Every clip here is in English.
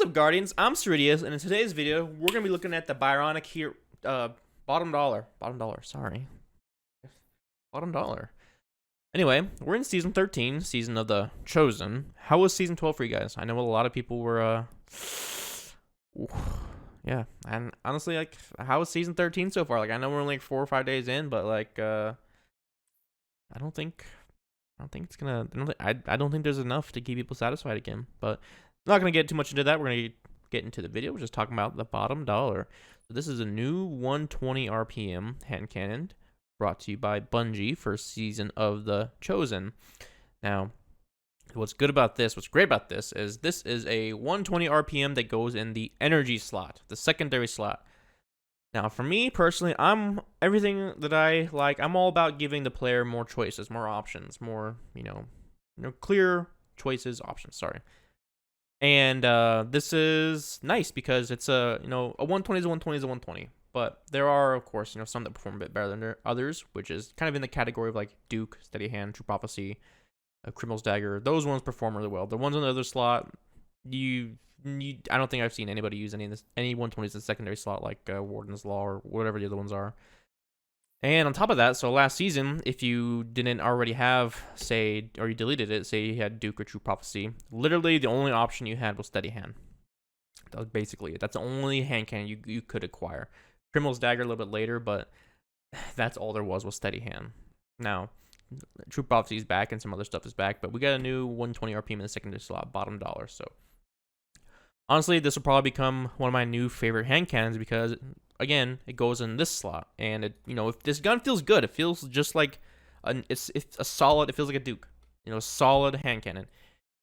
What's up, Guardians? I'm Cerridius, and in today's video, we're going to be looking at the Byronic here, bottom dollar, sorry. Bottom dollar. Anyway, we're in Season 13, Season of the Chosen. How was Season 12 for you guys? I know a lot of people were, yeah, and honestly, like, how was Season 13 so far? Like, I know we're only like 4 or 5 days in, but, like, I don't think it's gonna, I don't think there's enough to keep people satisfied again, but I'm not going to get too much into that. We're going to get into the video. We're just talking about the bottom dollar. So this is a new 120 RPM hand cannon brought to you by Bungie for Season of the Chosen. Now, what's great about this is a 120 RPM that goes in the energy slot, the secondary slot. Now, for me personally, everything that I like, I'm all about giving the player more choices, more options, more, clear choices, options, sorry. And this is nice because it's a 120 is a 120 is a 120. But there are, of course, some that perform a bit better than others, which is kind of in the category of like Duke, Steady Hand, True Prophecy, Criminal's Dagger. Those ones perform really well. The ones on the other slot, I don't think I've seen anybody use any 120s in the secondary slot like Warden's Law or whatever the other ones are. And on top of that, so last season, if you didn't already have, or you deleted it, say you had Duke or True Prophecy, literally the only option you had was Steady Hand. That was basically it. That's the only hand cannon you could acquire. Criminal's Dagger a little bit later, but that's all there was Steady Hand. Now, True Prophecy is back and some other stuff is back, but we got a new 120 RPM in the secondary slot, bottom dollar. So honestly, this will probably become one of my new favorite hand cannons because, again, it goes in this slot, and if this gun feels good, it feels just like it's a solid. It feels like a Duke, solid hand cannon,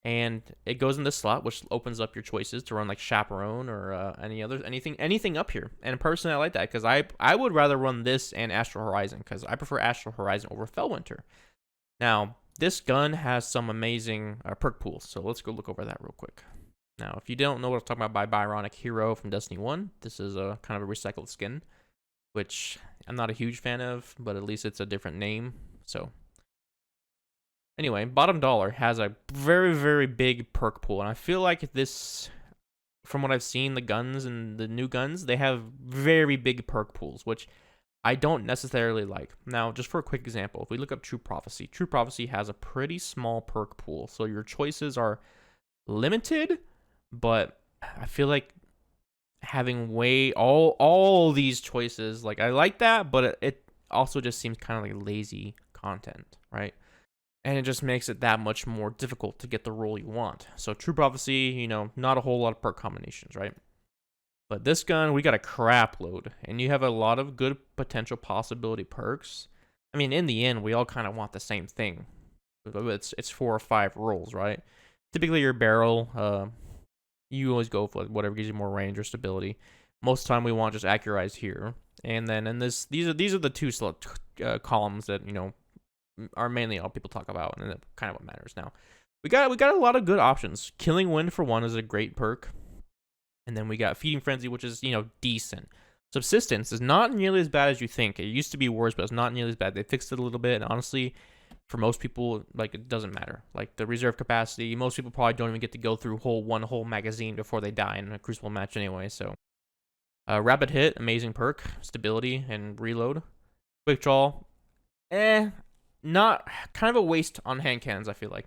and it goes in this slot, which opens up your choices to run like Chaperone or anything up here. And personally, I like that because I would rather run this and Astral Horizon because I prefer Astral Horizon over Fellwinter. Now, this gun has some amazing perk pools, so let's go look over that real quick. Now, if you don't know what I'm talking about by Byronic Hero from Destiny 1, this is a kind of a recycled skin, which I'm not a huge fan of, but at least it's a different name. So, anyway, bottom dollar has a very, very big perk pool, and I feel like this, from what I've seen, the guns and the new guns, they have very big perk pools, which I don't necessarily like. Now, just for a quick example, if we look up True Prophecy has a pretty small perk pool, so your choices are limited. But I feel like having all these choices, like I like that, but it also just seems kind of like lazy content, right? And it just makes it that much more difficult to get the role you want. So True Prophecy, not a whole lot of perk combinations, right? But this gun, we got a crap load, and you have a lot of good potential possibility perks. I mean, in the end, we all kind of want the same thing. It's 4 or 5 rolls, right? Typically, your barrel, you always go for whatever gives you more range or stability. Most of the time, we want just accurize here, and then in this, these are the two columns that are mainly all people talk about, and kind of what matters. Now, we got a lot of good options. Killing Wind for one is a great perk, and then we got Feeding Frenzy, which is decent. Subsistence is not nearly as bad as you think. It used to be worse, but it's not nearly as bad. They fixed it a little bit, and honestly, for most people, like, it doesn't matter. Like, the reserve capacity, most people probably don't even get to go through one whole magazine before they die in a Crucible match anyway, so. Rapid Hit, amazing perk. Stability and reload. Quick Draw, not, kind of a waste on hand cannons, I feel like.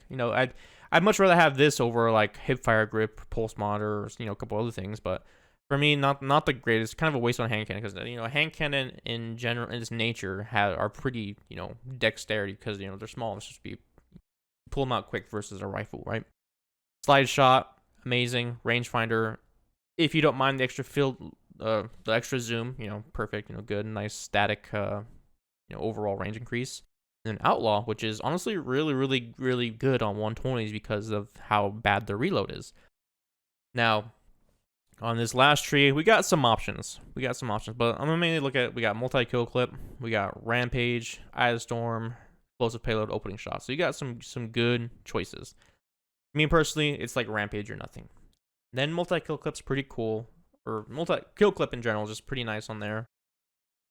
I'd much rather have this over, like, Hipfire Grip, Pulse Mod, or, a couple other things, but for me, not the greatest. Kind of a waste on hand cannon because hand cannon in general, in its nature, are pretty dexterity because they're small. It's just pull them out quick versus a rifle, right? Slide Shot, amazing. Rangefinder, if you don't mind the extra field, the extra zoom, perfect. Good, nice static, overall range increase. And then Outlaw, which is honestly really, really, really good on 120s because of how bad the reload is. Now, on this last tree, we got some options. But I'm gonna mainly look at, we got multi-kill clip, we got Rampage, Eye of the Storm, explosive payload, opening shot. So you got some good choices. Me personally, it's like Rampage or nothing. Then multi-kill clip's pretty cool, or multi-kill clip in general is just pretty nice on there.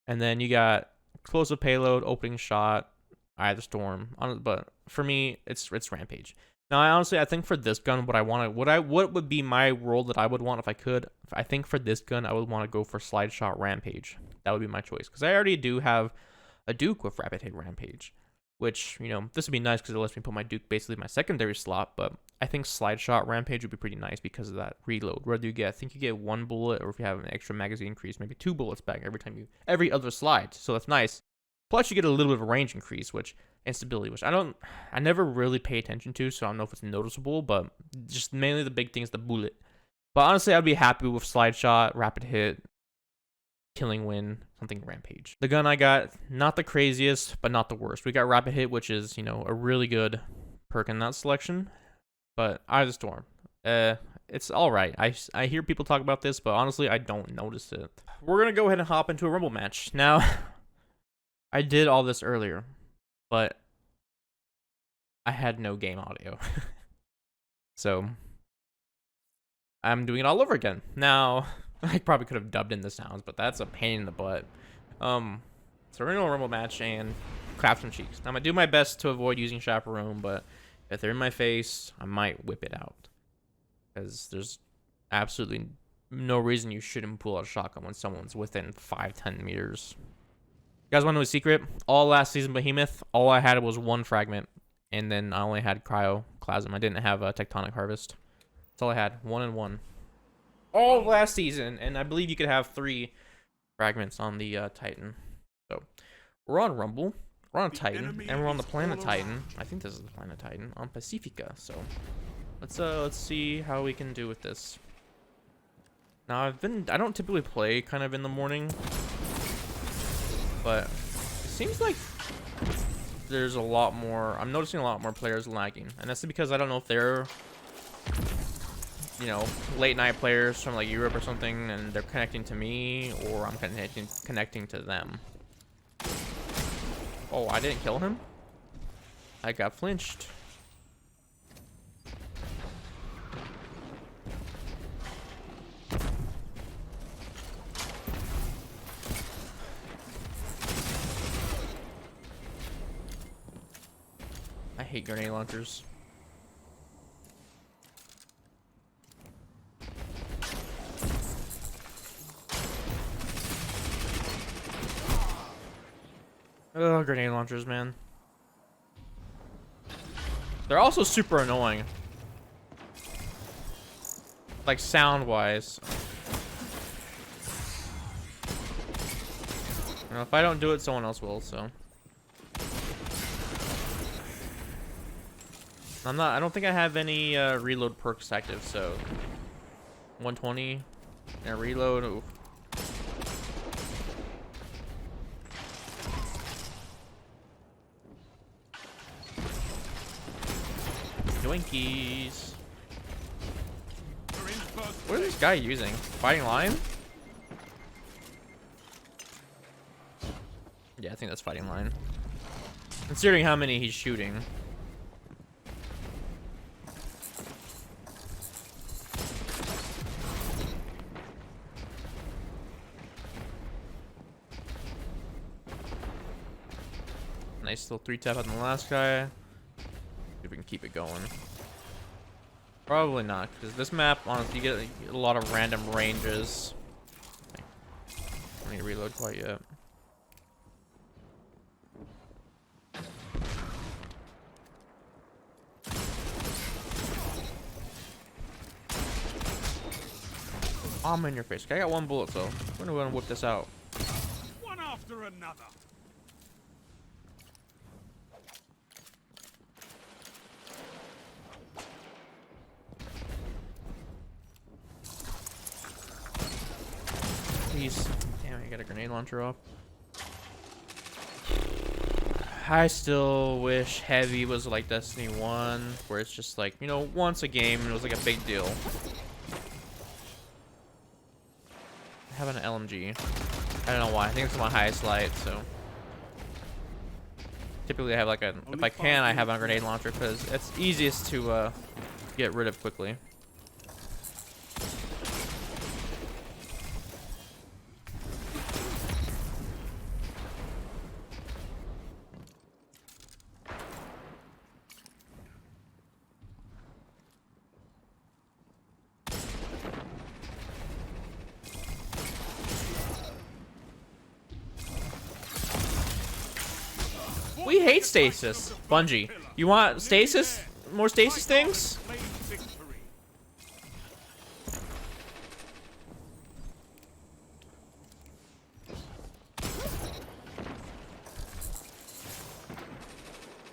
And then you got explosive payload, opening shot, Eye of the Storm. But for me, it's Rampage. Now, I think for this gun, what would be my role that I would want if I could? I think for this gun, I would want to go for slide shot rampage. That would be my choice because I already do have a Duke with rapid hit rampage, which, you know, this would be nice because it lets me put my Duke basically in my secondary slot. But I think slide shot rampage would be pretty nice because of that reload. Whether you get, I think you get 1 bullet, or if you have an extra magazine increase, maybe 2 bullets back every other slide. So that's nice. Plus, you get a little bit of a range increase, and stability, which I never really pay attention to, so I don't know if it's noticeable, but just mainly the big thing is the bullet. But honestly, I'd be happy with slide shot, rapid hit, killing win, something rampage. The gun I got, not the craziest, but not the worst. We got rapid hit, which is, you know, a really good perk in that selection, but Eye of the Storm. It's all right. I hear people talk about this, but honestly, I don't notice it. We're gonna go ahead and hop into a Rumble match now. I did all this earlier, but I had no game audio. So I'm doing it all over again. Now, I probably could have dubbed in the sounds, but that's a pain in the butt. So we're gonna do a Rumble match and clap some cheeks. Now, I'm gonna do my best to avoid using Chaperone, but if they're in my face, I might whip it out. Because there's absolutely no reason you shouldn't pull out a shotgun when someone's within 5-10 meters. You guys want to know a secret? All last season Behemoth, all I had was 1 fragment. And then I only had Cryoclasm. I didn't have a Tectonic Harvest. That's all I had. 1 and 1. All last season. And I believe you could have 3 fragments on the Titan. So, we're on Rumble. We're on Titan. And we're on the planet Titan. I think this is the planet Titan. On Pacifica. So, let's see how we can do with this. Now, I don't typically play kind of in the morning. But it seems like there's a lot more. I'm noticing a lot more players lagging, and that's because I don't know if they're, you know, late night players from like Europe or something, and they're connecting to me, or I'm connecting to them. Oh, I didn't kill him. I got flinched. I hate grenade launchers. Oh, grenade launchers, man. They're also super annoying. Like, sound-wise. You know, if I don't do it, someone else will, so. I don't think I have any reload perks active, so 120 and a reload. Ooh. Yoinkies. What is this guy using? Fighting Lion? Yeah, I think that's Fighting Lion. Considering how many he's shooting. Nice little 3-tap on the last guy. See if we can keep it going. Probably not, because this map, honestly, you get a lot of random ranges. Okay. I don't need to reload quite yet. I'm in your face. Okay, I got 1 bullet, so we're gonna whip this out. One after another. Please. Damn, I got a grenade launcher off. I still wish Heavy was like Destiny 1, where it's just like, you know, once a game and it was like a big deal. I have an LMG. I don't know why. I think it's my highest light, so. Typically I have like a, if I can, I have a grenade launcher because it's easiest to get rid of quickly. We hate stasis. Bungie, you want stasis? More stasis things?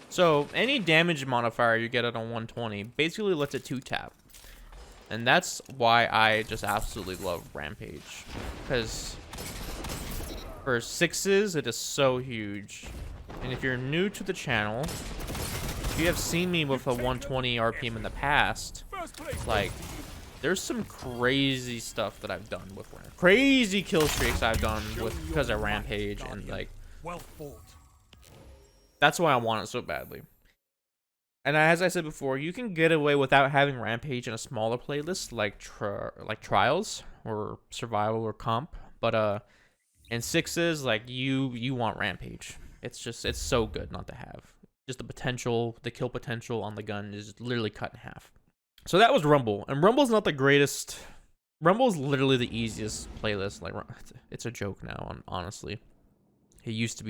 So any damage modifier you get at a 120 basically lets it 2-tap. And that's why I just absolutely love Rampage. Because for 6s, it is so huge. And if you're new to the channel, if you have seen me with a 120 RPM in the past, like, there's some crazy stuff that I've done with Rampage. Crazy kill streaks I've done with because of Rampage, and like, that's why I want it so badly. And as I said before, you can get away without having Rampage in a smaller playlist like Trials or Survival or Comp, but in 6s, like, you want Rampage. It's so good not to have. Just the potential, the kill potential on the gun is literally cut in half. So that was Rumble, and Rumble's not the greatest. Rumble's literally the easiest playlist. Like, it's a joke now, honestly. It used to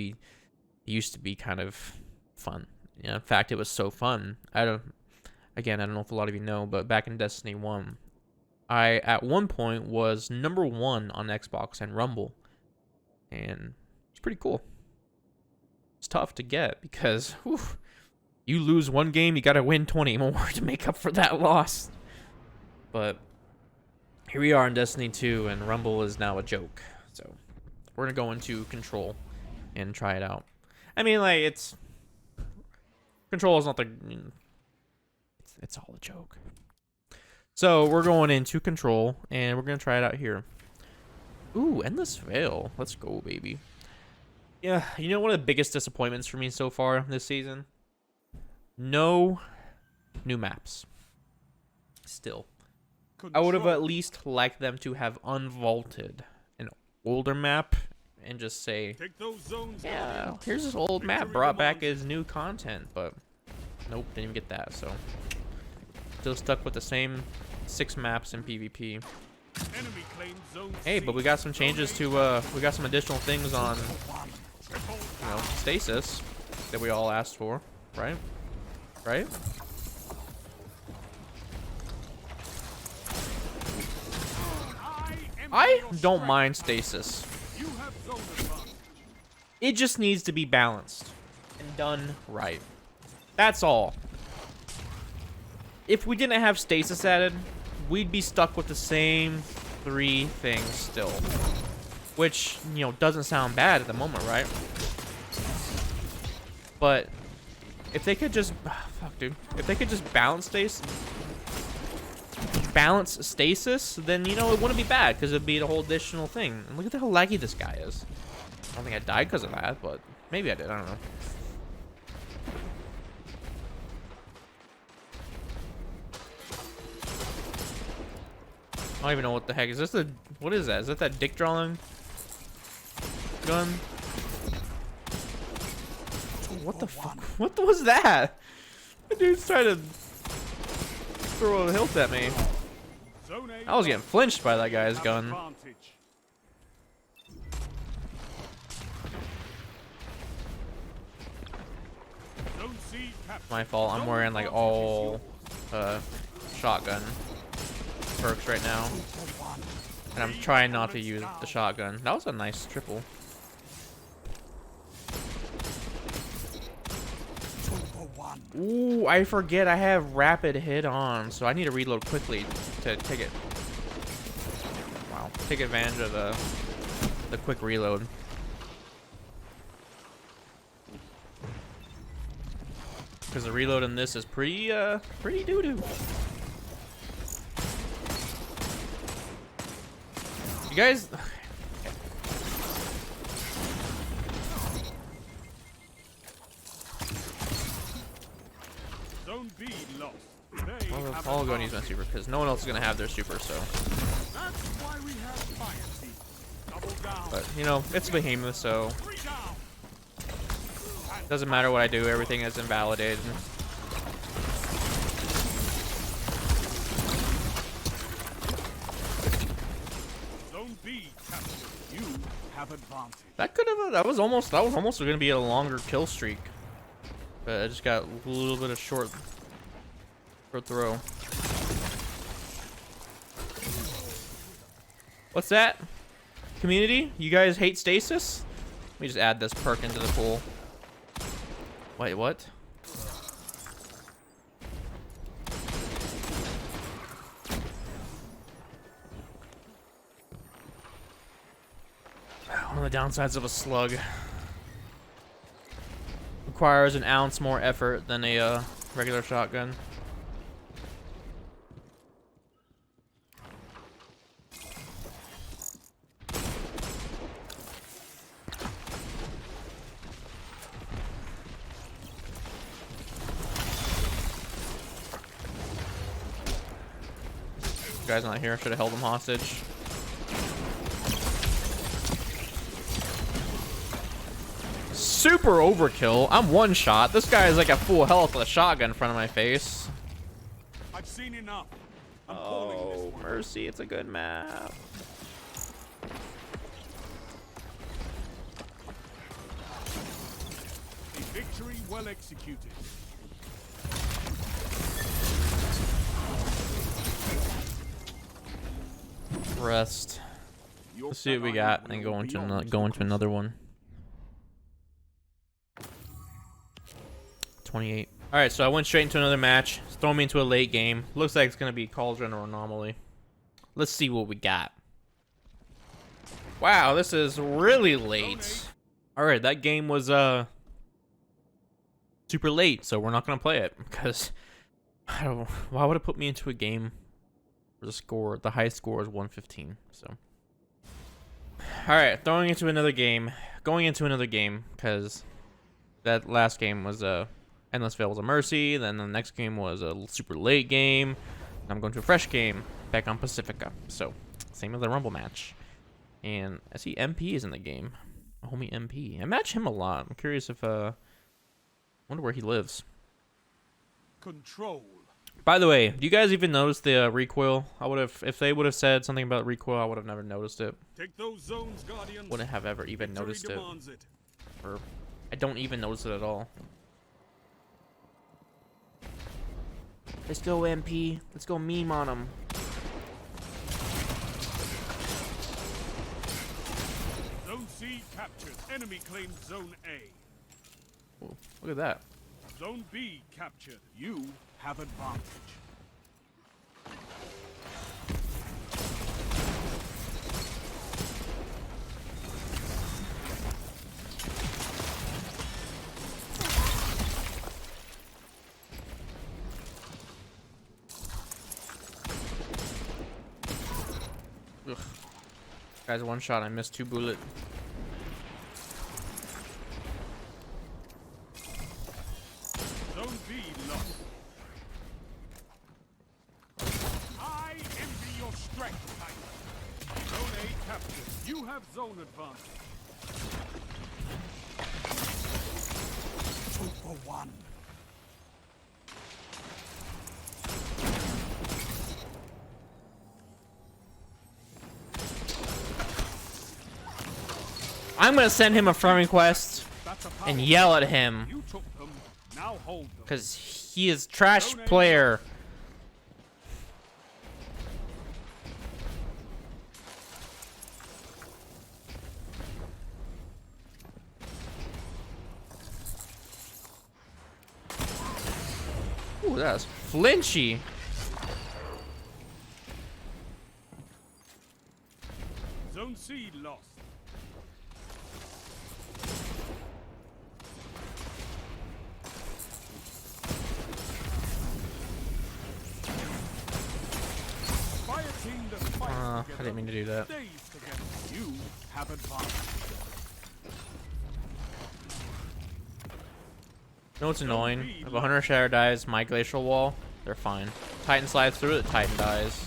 be kind of fun. Yeah, in fact, it was so fun. I don't know if a lot of you know, but back in Destiny 1, I at one point was #1 on Xbox and Rumble, and it's pretty cool. It's tough to get because you lose one game, you gotta win 20 more to make up for that loss. But here we are in Destiny 2, and Rumble is now a joke. So we're gonna go into Control and try it out. I mean, like, Control is not the... It's all a joke. So we're going into Control, and we're gonna try it out here. Ooh, Endless Veil. Let's go, baby. Yeah, you know, one of the biggest disappointments for me so far this season? No new maps. Still. I would have at least liked them to have unvaulted an older map and just say, yeah, here's this old map brought back as new content, but nope, didn't even get that. So still stuck with the same 6 maps in PvP. Hey, but we got some changes to we got some additional things on, you know, stasis that we all asked for, right? I don't mind stasis. It just needs to be balanced and done right. That's all. If we didn't have stasis added, we'd be stuck with the same 3 things still. Which, you know, doesn't sound bad at the moment, right? But if they could just... fuck, dude. If they could just balance stasis, then, you know, it wouldn't be bad, because it'd be a whole additional thing. And look at how laggy this guy is. I don't think I died because of that, but maybe I did. I don't know. I don't even know what the heck is this. What is that? Is that dick drawing gun? What the fuck? What was that? The dude's trying to throw a hilt at me. I was getting flinched by that guy's gun. My fault. I'm wearing like all shotgun perks right now, and I'm trying not to use the shotgun. That was a nice triple. Ooh, I forget I have rapid hit on, so I need to reload quickly to take it. Wow, take advantage of the quick reload. Because the reload in this is pretty doo-doo. You guys... Well, I'll go and use my super because no one else is gonna have their super, so. But you know, it's Behemoth, so doesn't matter what I do. Everything is invalidated. That could have. That was almost gonna be a longer kill streak But I just got a little bit of short throw. What's that? Community? You guys hate stasis? Let me just add this perk into the pool. Wait, what? One of the downsides of a slug. Requires an ounce more effort than a regular shotgun. Guy's not here. Should have held him hostage. Super overkill. I'm one shot. This guy is like a full health with a shotgun in front of my face. I've seen enough. I'm calling this one. Mercy. It's a good map. A victory well executed. Rest. Let's see what we got and go into another one. 28. All right, so I went straight into another match. It's throwing me into a late game. Looks like it's gonna be Cauldron or Anomaly. Let's see what we got. Wow, this is really late. All right, that game was super late, so we're not gonna play it because I don't. Why would it put me into a game where the highest score is 115? So, all right, going into another game because that last game was Endless Veil was a Mercy. Then the next game was a super late game. And I'm going to a fresh game back on Pacifica. So, same as the Rumble match. And I see MP is in the game. My homie MP. I match him a lot. I'm curious if wonder where he lives. Control. By the way, do you guys even notice the recoil? I would have, if they would have said something about recoil, I would have never noticed it. Take those zones, Guardians. Wouldn't have ever even Victory noticed it. it. Or I don't even notice it at all. Let's go MP. Let's go meme on him. Zone C captured. Enemy claims Zone A. Ooh, look at that. Zone B captured. You have advantage. Ugh. Guys, one shot. I missed 2 bullets. Zone B lost. I envy your strength, Titan. Zone A captured. You have zone advantage. 2 for 1. I'm gonna send him a friend request and yell at him You took them. Now hold them. because he is trash player. Ooh, that's flinchy. Zone C lost. Fire team that fights I together didn't mean to do that. stays together. You have advantage. You know what's annoying? If a Hunter Shatter dies, my Glacial Wall, they're fine. Titan slides through it, Titan dies.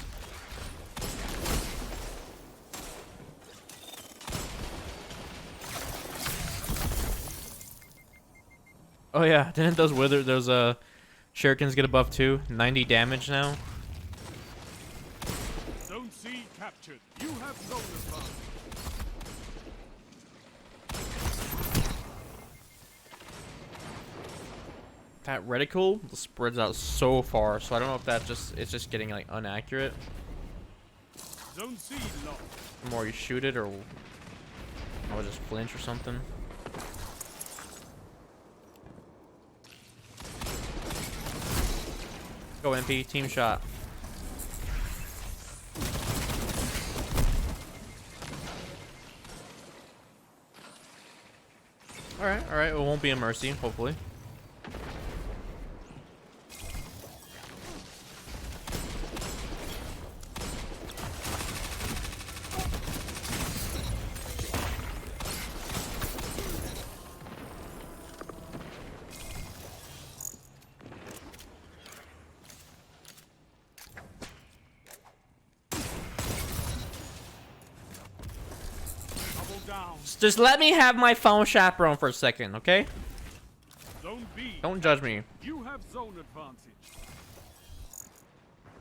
Oh yeah, didn't those Shurikens get a buff too? 90 damage now? Zone C captured. You have zone advantage. That reticle spreads out so far, so I don't know if it's just getting like inaccurate. Zone C locked. The more you shoot it, or I'll just flinch or something. Go MP, team shot. Alright, alright, it won't be a mercy, hopefully. Down. Just let me have my phone chaperone for a second, okay? Zone B. Don't judge me. You have zone advantage.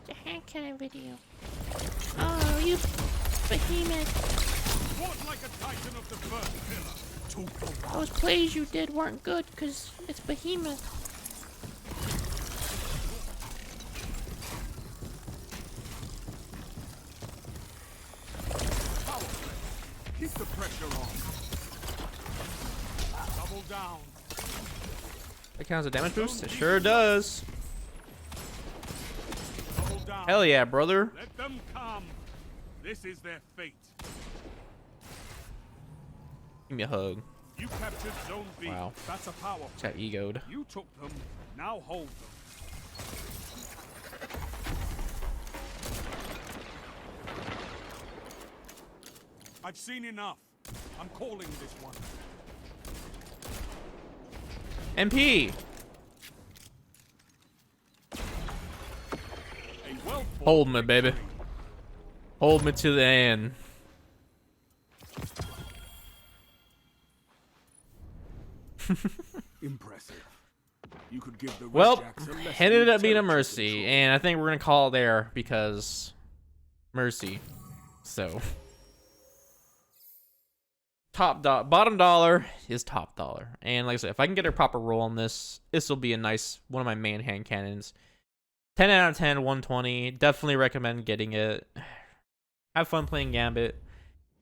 The haircut video. Oh, you behemoth. Fought like a titan of the first pillar. Those plays you did weren't good because it's behemoth. Power play. Keep the pressure on. Double down. That counts as a damage boost? It sure does. Double down. Hell yeah, brother. Let them come. This is their fate. Give me a hug. You captured zone B. Wow. That's a power play. Got egoed. You took them. Now hold them. I've seen enough. I'm calling this one. MP! A well Hold me, baby. Hold me to the end. Impressive. You could give the Well, Redjacks a lesson it ended in up being a territory mercy, control. and I think we're gonna call it there because mercy. So bottom dollar is top dollar, and like I said, if I can get a proper roll on this, this will be a nice one of my main hand cannons. 10 out of 10, 120. Definitely recommend getting it. Have fun playing Gambit,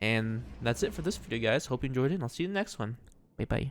and that's it for this video, guys. Hope you enjoyed it, and I'll see you in the next one. Bye bye.